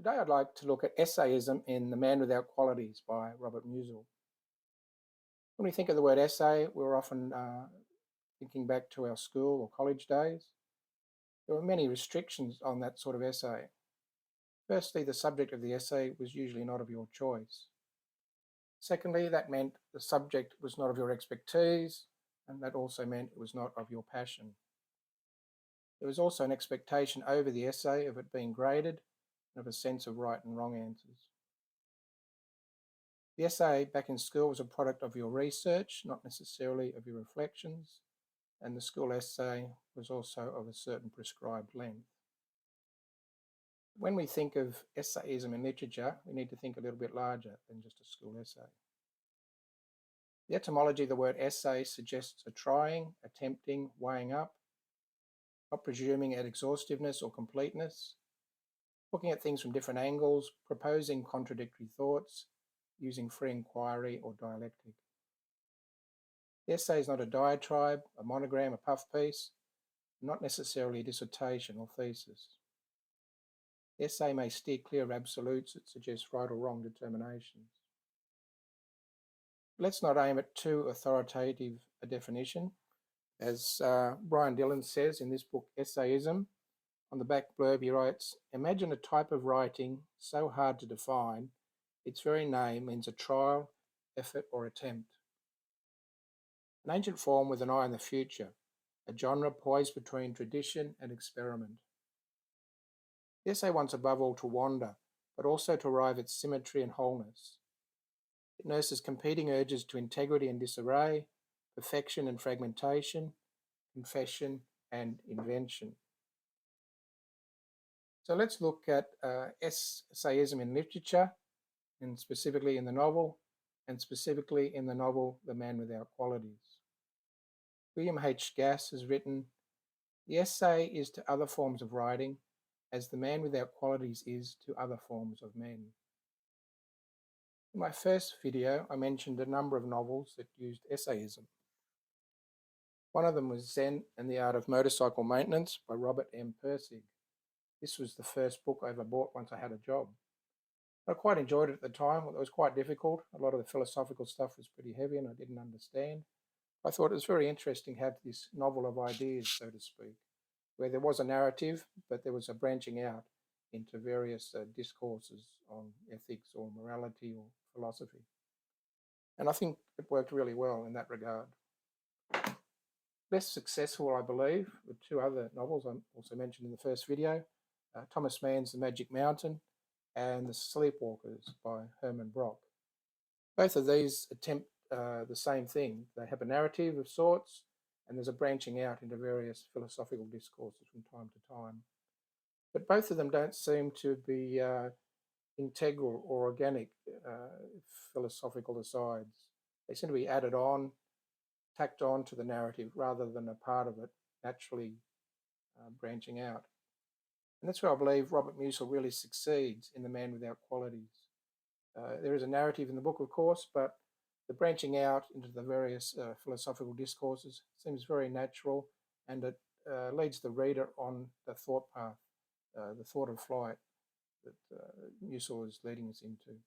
Today I'd like to look at essayism in The Man Without Qualities by Robert Musil. When we think of the word essay, we're often thinking back to our school or college days. There were many restrictions on that sort of essay. Firstly, the subject of the essay was usually not of your choice. Secondly, that meant the subject was not of your expertise, and that also meant it was not of your passion. There was also an expectation over the essay of it being graded and of a sense of right and wrong answers. The essay back in school was a product of your research, not necessarily of your reflections, and the school essay was also of a certain prescribed length. When we think of essayism in literature, we need to think a little bit larger than just a school essay. The etymology of the word essay suggests a trying, attempting, weighing up, not presuming at exhaustiveness or completeness, looking at things from different angles, proposing contradictory thoughts, using free inquiry or dialectic. The essay is not a diatribe, a monogram, a puff piece, not necessarily a dissertation or thesis. The essay may steer clear of absolutes that suggest right or wrong determinations. Let's not aim at too authoritative a definition. As Brian Dillon says in this book, Essayism, on the back blurb he writes, "Imagine a type of writing so hard to define, its very name means a trial, effort or attempt. An ancient form with an eye on the future, a genre poised between tradition and experiment. The essay wants above all to wander, but also to arrive at symmetry and wholeness. It nurses competing urges to integrity and disarray, perfection and fragmentation, confession and invention." So let's look at essayism in literature, and specifically in the novel, and specifically in the novel The Man Without Qualities. William H. Gass has written, "The essay is to other forms of writing as the man without qualities is to other forms of men." In my first video, I mentioned a number of novels that used essayism. One of them was Zen and the Art of Motorcycle Maintenance by Robert M. Pirsig. This was the first book I ever bought once I had a job. I quite enjoyed it at the time. It was quite difficult. A lot of the philosophical stuff was pretty heavy and I didn't understand. I thought it was very interesting to have this novel of ideas, so to speak, where there was a narrative, but there was a branching out into various discourses on ethics or morality or philosophy. And I think it worked really well in that regard. Less successful, I believe, were two other novels I also mentioned in the first video, Thomas Mann's The Magic Mountain and The Sleepwalkers by Herman Brock. Both of these attempt the same thing. They have a narrative of sorts, and there's a branching out into various philosophical discourses from time to time. But both of them don't seem to be integral or organic philosophical asides. They seem to be added on, tacked on to the narrative rather than a part of it naturally branching out. And that's where I believe Robert Musil really succeeds in The Man Without Qualities. There is a narrative in the book, of course, but the branching out into the various philosophical discourses seems very natural, and it leads the reader on the thought path, the thought of flight that Musil is leading us into.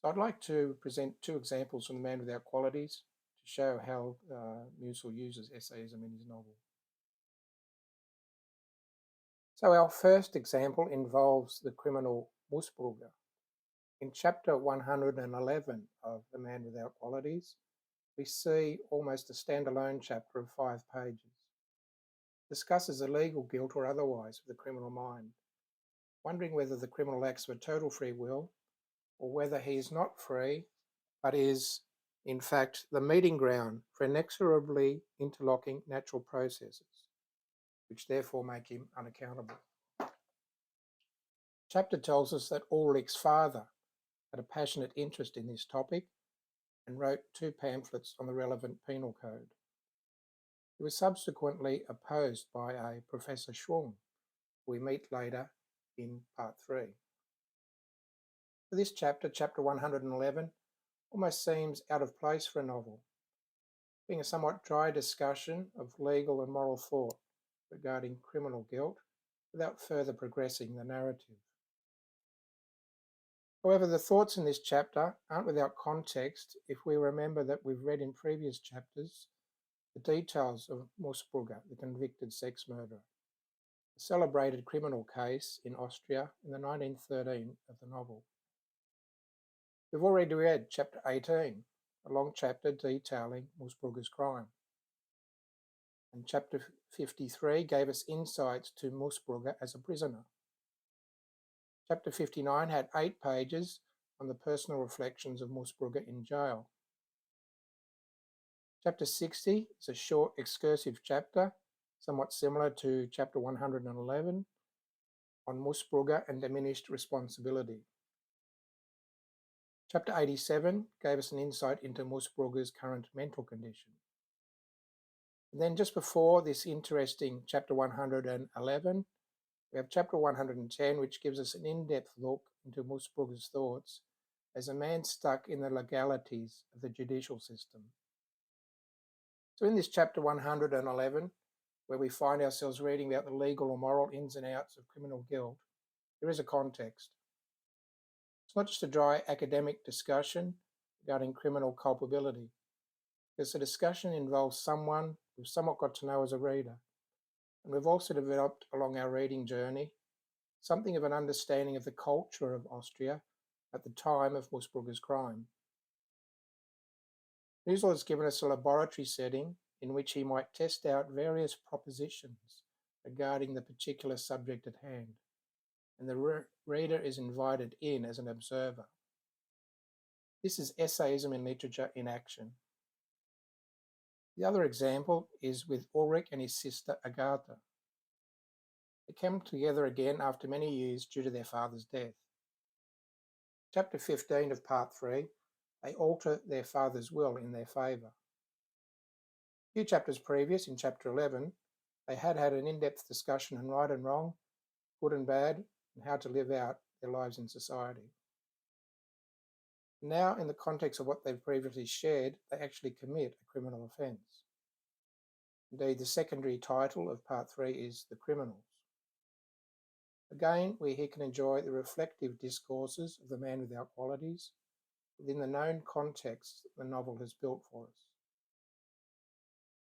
So I'd like to present two examples from The Man Without Qualities to show how Musil uses essayism in his novel. So our first example involves the criminal Musil. In chapter 111 of The Man Without Qualities, we see almost a standalone chapter of 5 pages. It discusses illegal guilt or otherwise of the criminal mind, wondering whether the criminal acts for total free will or whether he is not free but is, in fact, the meeting ground for inexorably interlocking natural processes, which therefore make him unaccountable. The chapter tells us that Ulrich's father had a passionate interest in this topic and wrote 2 pamphlets on the relevant penal code. He was subsequently opposed by a Professor Schwung, who we meet later in part 3. For this chapter, chapter 111, almost seems out of place for a novel, being a somewhat dry discussion of legal and moral thought regarding criminal guilt without further progressing the narrative. However, the thoughts in this chapter aren't without context if we remember that we've read in previous chapters the details of Musburger, the convicted sex murderer, a celebrated criminal case in Austria in the 1913 of the novel. We've already read chapter 18, a long chapter detailing Musburger's crime. And chapter 53 gave us insights to Musburger as a prisoner. Chapter 59 had 8 pages on the personal reflections of Musburger in jail. Chapter 60 is a short excursive chapter, somewhat similar to chapter 111, on Musburger and diminished responsibility. Chapter 87 gave us an insight into Musburger's current mental condition. And then just before this interesting chapter 111, we have chapter 110, which gives us an in-depth look into Musburger's thoughts as a man stuck in the legalities of the judicial system. So in this chapter 111, where we find ourselves reading about the legal or moral ins and outs of criminal guilt, there is a context. It's not just a dry academic discussion regarding criminal culpability. Because the discussion involves someone we've somewhat got to know as a reader. And we've also developed along our reading journey something of an understanding of the culture of Austria at the time of Musburger's crime. Musil has given us a laboratory setting in which he might test out various propositions regarding the particular subject at hand, and the reader is invited in as an observer. This is essayism in literature in action. The other example is with Ulrich and his sister Agatha. They came together again after many years due to their father's death. Chapter 15 of part 3, they alter their father's will in their favour. A few chapters previous, in chapter 11, they had an in-depth discussion on right and wrong, good and bad, and how to live out their lives in society. Now, in the context of what they've previously shared, they actually commit a criminal offence. Indeed, the secondary title of part 3 is The Criminals. Again, we here can enjoy the reflective discourses of the man without qualities within the known context the novel has built for us.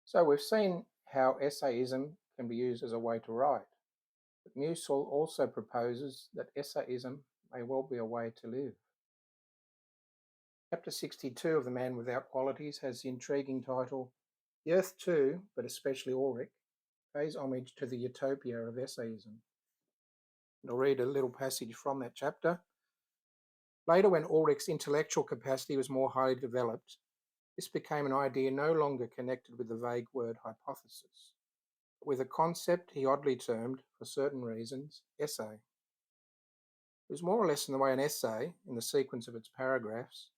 So we've seen how essayism can be used as a way to write, but Musil also proposes that essayism may well be a way to live. Chapter 62 of The Man Without Qualities has the intriguing title, The Earth too, but especially Ulrich, pays homage to the utopia of essayism. And I'll read a little passage from that chapter. Later, when Ulrich's intellectual capacity was more highly developed, this became an idea no longer connected with the vague word hypothesis, but with a concept he oddly termed, for certain reasons, essay. It was more or less in the way an essay, in the sequence of its paragraphs,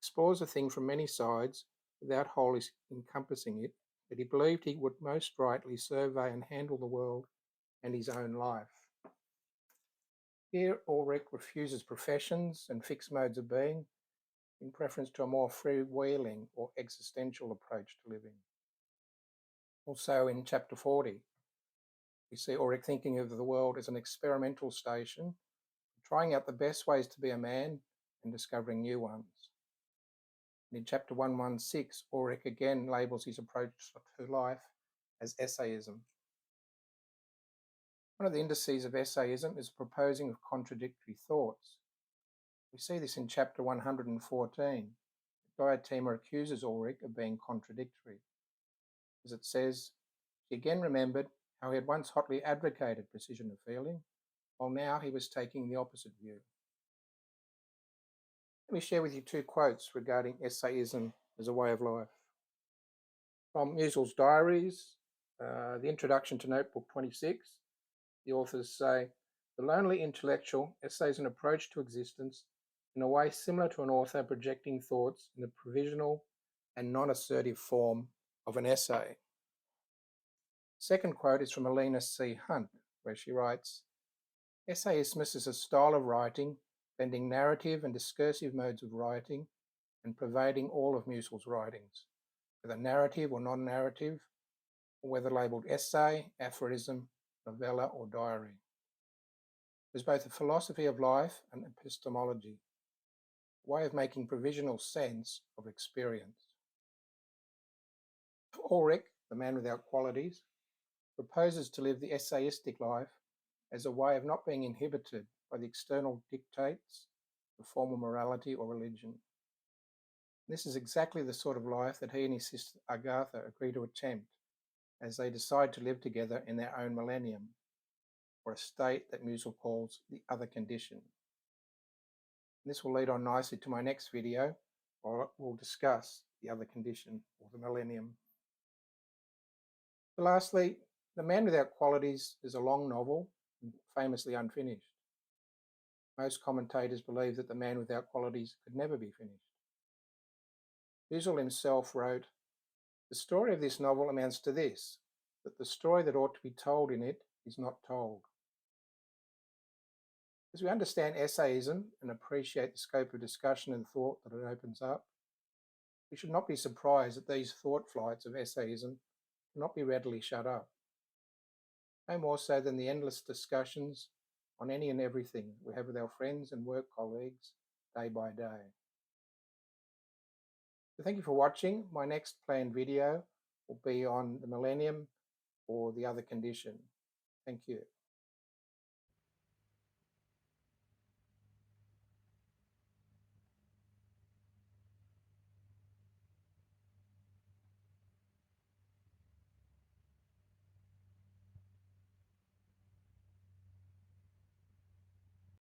explores a thing from many sides without wholly encompassing it, that he believed he would most rightly survey and handle the world and his own life. Here, Ulrich refuses professions and fixed modes of being in preference to a more freewheeling or existential approach to living. Also in chapter 40, we see Ulrich thinking of the world as an experimental station, trying out the best ways to be a man and discovering new ones. And in chapter 116, Ulrich again labels his approach to life as essayism. One of the indices of essayism is proposing of contradictory thoughts. We see this in chapter 114. Diatribe accuses Ulrich of being contradictory. As it says, he again remembered how he had once hotly advocated precision of feeling, while now he was taking the opposite view. Let me share with you 2 quotes regarding essayism as a way of life. From Musil's diaries, the introduction to Notebook 26, the authors say, the lonely intellectual essays an approach to existence in a way similar to an author projecting thoughts in the provisional and non-assertive form of an essay. Second quote is from Alina C. Hunt, where she writes, essayism is a style of writing, blending narrative and discursive modes of writing and pervading all of Musil's writings, whether narrative or non-narrative, or whether labelled essay, aphorism, novella or diary. is both a philosophy of life and epistemology, a way of making provisional sense of experience. Ulrich, the man without qualities, proposes to live the essayistic life as a way of not being inhibited by the external dictates of formal morality or religion. This is exactly the sort of life that he and his sister Agatha agree to attempt as they decide to live together in their own millennium, or a state that Musil calls the other condition. This will lead on nicely to my next video, where we'll discuss the other condition, or the millennium. So lastly, The Man Without Qualities is a long novel and famously unfinished. Most commentators believe that The Man Without Qualities could never be finished. Musil himself wrote, "The story of this novel amounts to this, that the story that ought to be told in it is not told." As we understand essayism and appreciate the scope of discussion and thought that it opens up, we should not be surprised that these thought flights of essayism cannot be readily shut up, no more so than the endless discussions on any and everything we have with our friends and work colleagues day by day. So thank you for watching. My next planned video will be on the millennium or the other condition. Thank you.